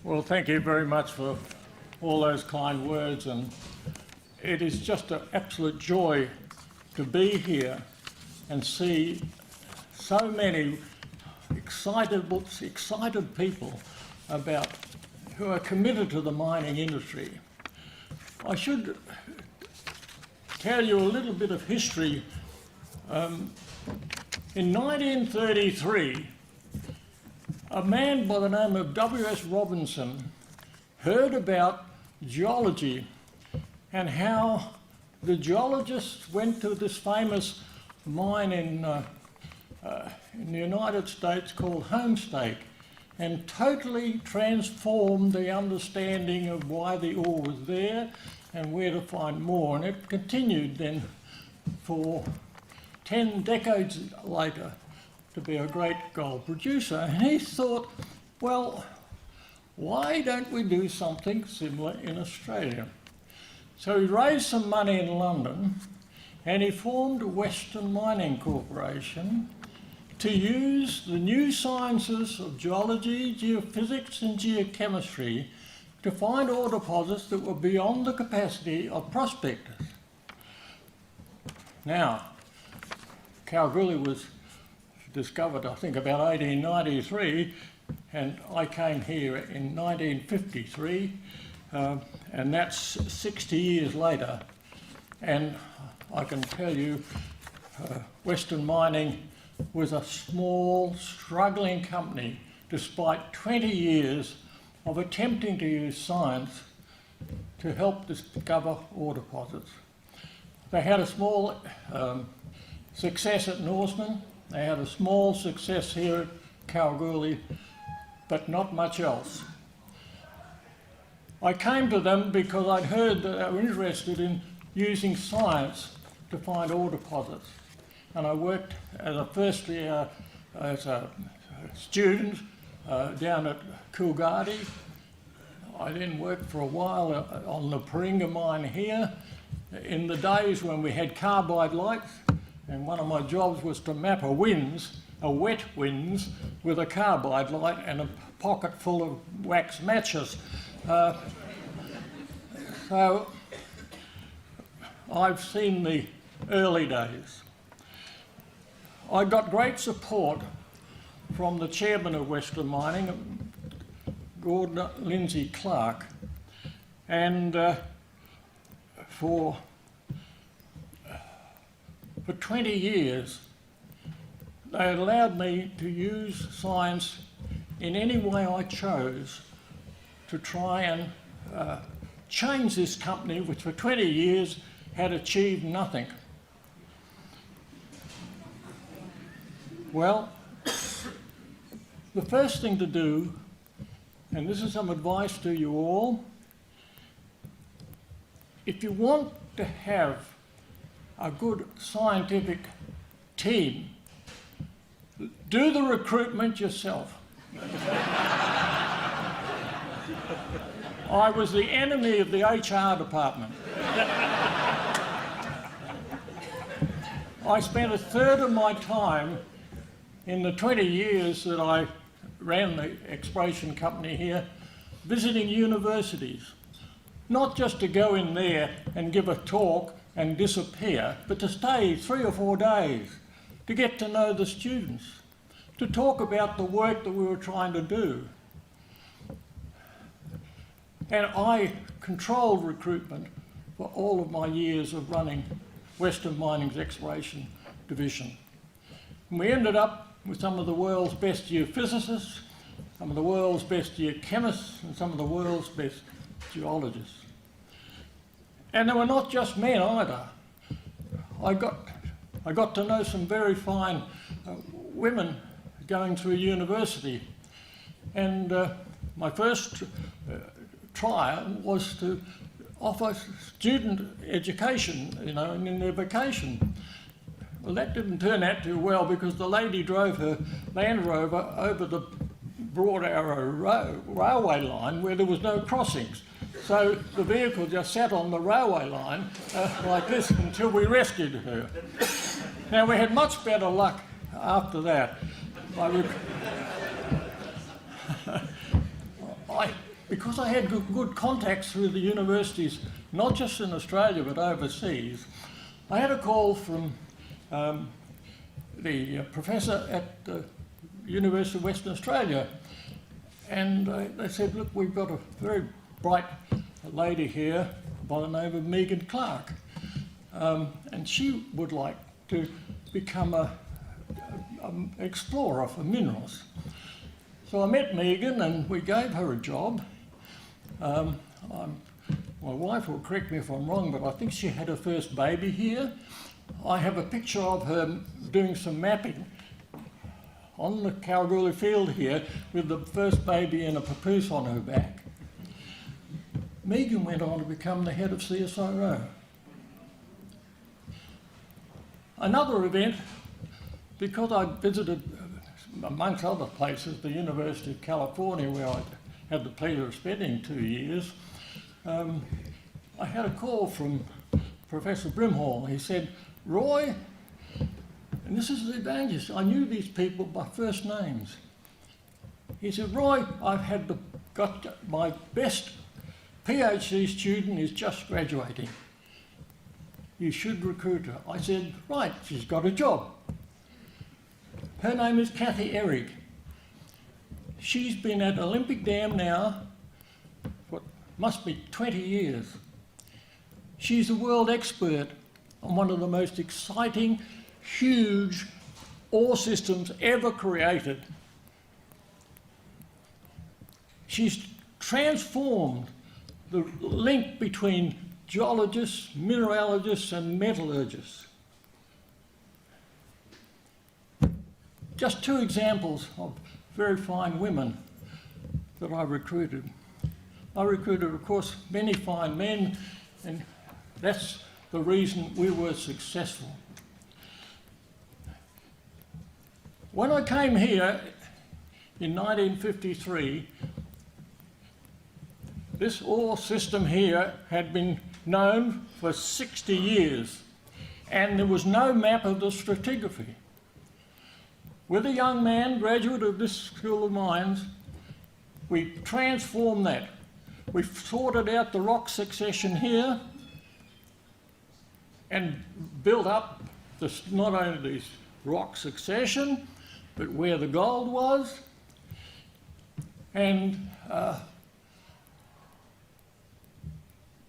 Well, thank you very much for all those kind words, and it is just an absolute joy to be here and see so many excited people who are committed to the mining industry. I should tell you a little bit of history. In 1933, a man by the name of W.S. Robinson heard about geology and how the geologists went to this famous mine in the United States called Homestake and totally transformed the understanding of why the ore was there and where to find more. And it continued then for 10 decades later to be a great gold producer. And he thought, well, why don't we do something similar in Australia? So he raised some money in London and he formed Western Mining Corporation to use the new sciences of geology, geophysics and geochemistry to find ore deposits that were beyond the capacity of prospectors. Now, Kalgoorlie was discovered, I think, about 1893, and I came here in 1953, and that's 60 years later. And I can tell you, Western Mining was a small, struggling company despite 20 years of attempting to use science to help discover ore deposits. They had a small success at Norseman. They had a small success here at Kalgoorlie, but not much else. I came to them because I'd heard that they were interested in using science to find ore deposits. And I worked as a first year as a student down at Coolgardie. I then worked for a while on the Paringa mine here in the days when we had carbide lights, and one of my jobs was to map a wet winds with a carbide light and a pocket full of wax matches. So I've seen the early days. I got great support from the chairman of Western Mining, Gordon Lindsay Clark, and for 20 years they allowed me to use science in any way I chose to try and change this company, which for 20 years had achieved nothing. Well, the first thing to do, and this is some advice to you all, if you want to have a good scientific team, do the recruitment yourself. I was the enemy of the HR department. I spent a third of my time in the 20 years that I ran the exploration company here, visiting universities. Not just to go in there and give a talk and disappear, but to stay 3 or 4 days, to get to know the students, to talk about the work that we were trying to do. And I controlled recruitment for all of my years of running Western Mining's exploration division. And we ended up with some of the world's best geophysicists, some of the world's best geochemists, and some of the world's best geologists. And they were not just men either. I got to know some very fine women going through university. And my first try was to offer student education, in their vacation. Well, that didn't turn out too well because the lady drove her Land Rover over the Broad Arrow railway line where there was no crossings. So the vehicle just sat on the railway line like this until we rescued her. Now, we had much better luck after that. because I had good contacts through the universities, not just in Australia but overseas, I had a call from the professor at the University of Western Australia, and they said, look, we've got a very bright lady here by the name of Megan Clark, and she would like to become an explorer for minerals. So I met Megan and we gave her a job. My wife will correct me if I'm wrong, but I think she had her first baby here. I have a picture of her doing some mapping on the Kalgoorlie field here with the first baby in a papoose on her back. Megan went on to become the head of CSIRO. Another event, because I visited, amongst other places, the University of California, where I had the pleasure of spending 2 years, I had a call from Professor Brimhall. He said, Roy, and this is the advantage, I knew these people by first names. He said, Roy, I've got my best PhD student is just graduating. You should recruit her. I said, right, she's got a job. Her name is Kathy Eric. She's been at Olympic Dam now for must be 20 years. She's a world expert on one of the most exciting, huge ore systems ever created. She's transformed the link between geologists, mineralogists and metallurgists. Just two examples of very fine women that I recruited. I recruited, of course, many fine men, and that's the reason we were successful. When I came here in 1953, this ore system here had been known for 60 years, and there was no map of the stratigraphy. With a young man, graduate of this School of Mines, we transformed that. We sorted out the rock succession here and built up this, not only this rock succession, but where the gold was, and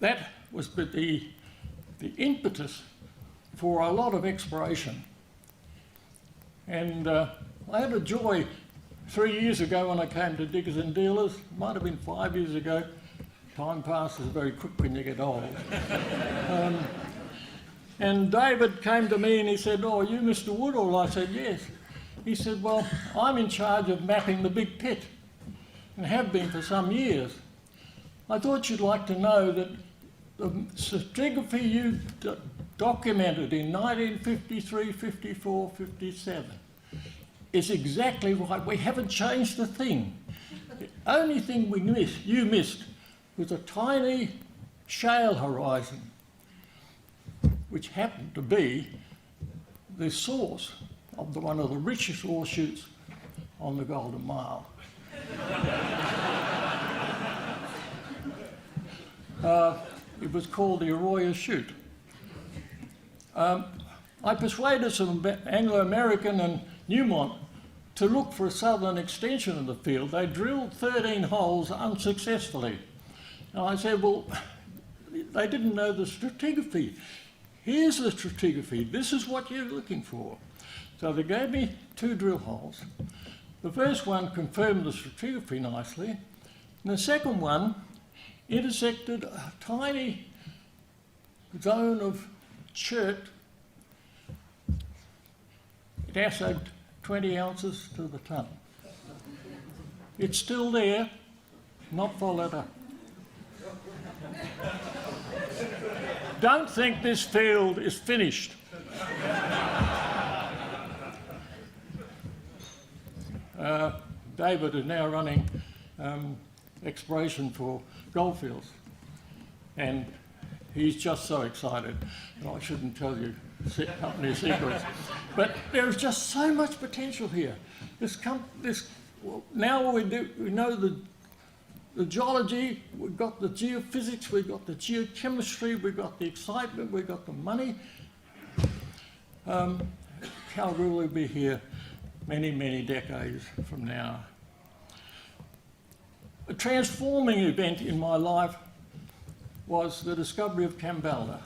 that was the impetus for a lot of exploration. And I had a joy 3 years ago when I came to Diggers and Dealers, might have been 5 years ago. Time passes very quick when you get old. And David came to me and he said, oh, are you Mr. Woodall? I said, yes. He said, well, I'm in charge of mapping the big pit and have been for some years. I thought you'd like to know that the stratigraphy you documented in 1953, 54, 57 is exactly right. We haven't changed a thing. The only thing you missed was a tiny shale horizon, which happened to be the source of one of the richest ore shoots on the Golden Mile. It was called the Arroyo Chute. I persuaded some Anglo-American and Newmont to look for a southern extension of the field. They drilled 13 holes unsuccessfully. And I said, well, they didn't know the stratigraphy. Here's the stratigraphy. This is what you're looking for. So they gave me 2 drill holes. The first one confirmed the stratigraphy nicely, and the second one intersected a tiny zone of chert. It assayed 20 ounces to the tonne. It's still there, not followed up. Don't think this field is finished. David is now running exploration for goldfields, and he's just so excited. And I shouldn't tell you company secrets, but there is just so much potential here. Now we know the the geology, we've got the geophysics, we've got the geochemistry, we've got the excitement, we've got the money. Calgary will be here many, many decades from now. A transforming event in my life was the discovery of Kambalda.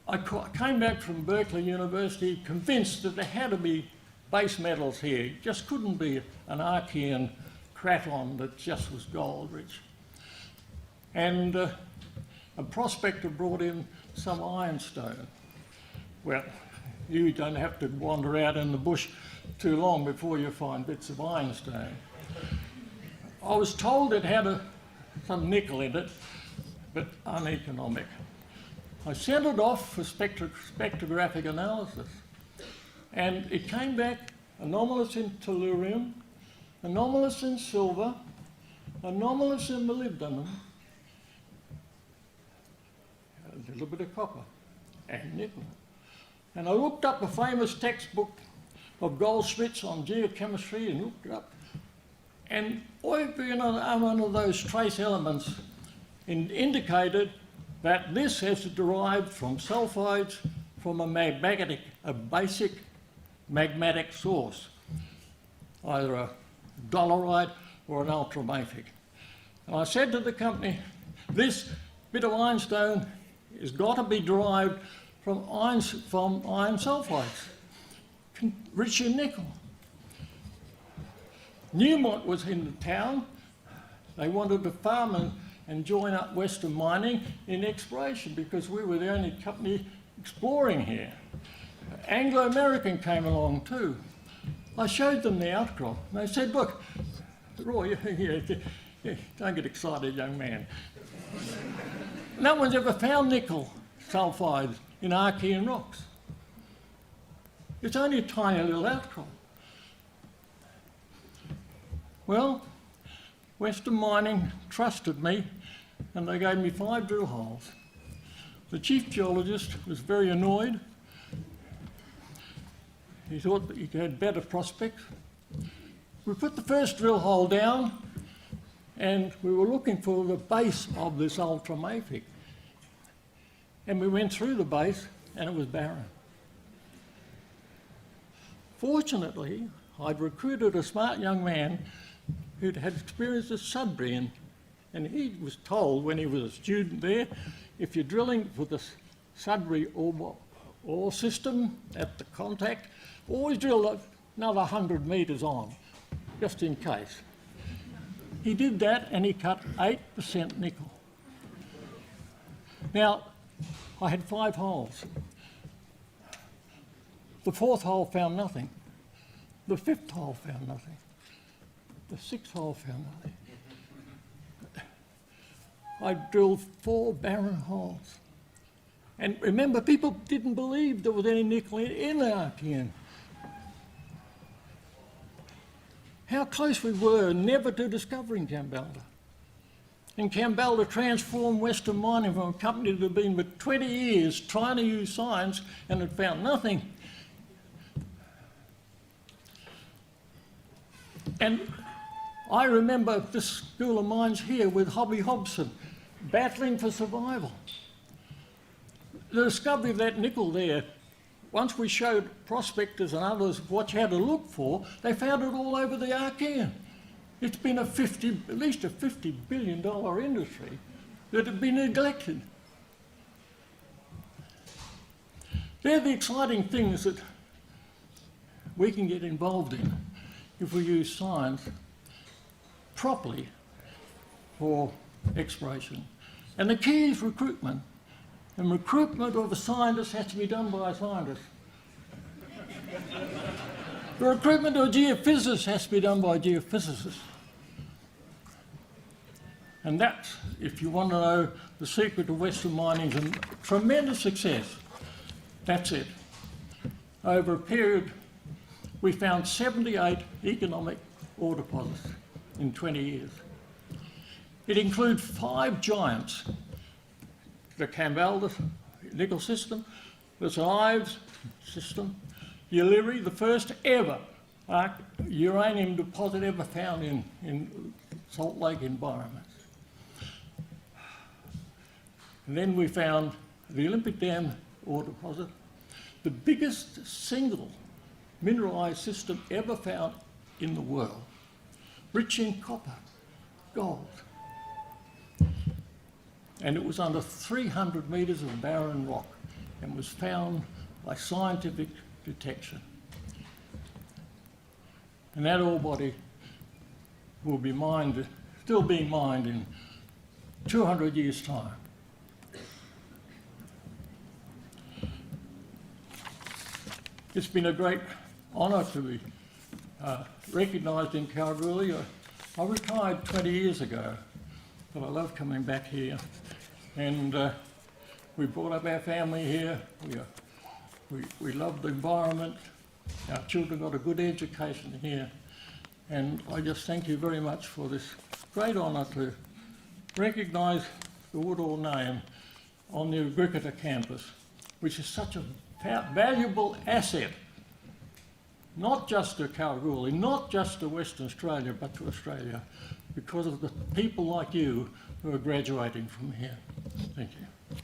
I came back from Berkeley University convinced that there had to be base metals here. It just couldn't be an Archean craton that just was gold rich. And a prospector brought in some ironstone. Well, you don't have to wander out in the bush too long before you find bits of ironstone. I was told it had some nickel in it, but uneconomic. I sent it off for spectrographic analysis, and it came back anomalous in tellurium, anomalous in silver, anomalous in molybdenum, a little bit of copper, and nickel. And I looked up a famous textbook of Goldschmidt's on geochemistry and looked it up. And every one of those trace elements indicated that this is derived from sulfides from a basic magmatic source, either a dolerite or an ultramafic. And I said to the company, this bit of ironstone has got to be derived from iron sulfides, rich in nickel. Newmont was in the town. They wanted to farm and join up Western Mining in exploration because we were the only company exploring here. Anglo-American came along too. I showed them the outcrop. And they said, look, Roy, don't get excited, young man. No one's ever found nickel sulfides in Archean rocks. It's only a tiny little outcrop. Well, Western Mining trusted me and they gave me 5 drill holes. The chief geologist was very annoyed. He thought that he had better prospects. We put the first drill hole down and we were looking for the base of this ultramafic. And we went through the base and it was barren. Fortunately, I'd recruited a smart young man who'd had experience at Sudbury, and he was told when he was a student there, if you're drilling for the Sudbury ore system at the contact, always drill another 100 metres on, just in case. He did that and he cut 8% nickel. Now, I had 5 holes. The 4th hole found nothing. The 5th hole found nothing. The 6th hole found nothing. I drilled 4 barren holes. And remember, people didn't believe there was any nickel in the Archean. How close we were never to discovering Kambalda. And Kambalda transformed Western Mining from a company that had been for 20 years trying to use science and had found nothing. And I remember this school of mines here with Hobby Hobson battling for survival. The discovery of that nickel there, once we showed prospectors and others what you had to look for, they found it all over the Archean. It's been at least a $50 billion industry that had been neglected. They're the exciting things that we can get involved in if we use science properly for exploration. And the key is recruitment. And recruitment of a scientist has to be done by a scientist. The recruitment of a geophysicist has to be done by a geophysicist. And that's, if you want to know the secret of Western Mining's tremendous success, that's it. Over a period, we found 78 economic ore deposits in 20 years. It includes 5 giants: the Kambalda nickel system, the Ives system, Yaliri, the first ever uranium deposit ever found in salt lake environment. And then we found the Olympic Dam ore deposit, the biggest single mineralised system ever found in the world, rich in copper, gold. And it was under 300 metres of barren rock and was found by scientific detection. And that ore body will be mined, still being mined in 200 years' time. It's been a great honour to be recognised in Kalgoorlie. I retired 20 years ago, but I love coming back here. And we brought up our family here. We love the environment. Our children got a good education here. And I just thank you very much for this great honour to recognise the Woodall name on the Agriculture campus, which is such a valuable asset, not just to Kalgoorlie, not just to Western Australia, but to Australia, because of the people like you who are graduating from here. Thank you.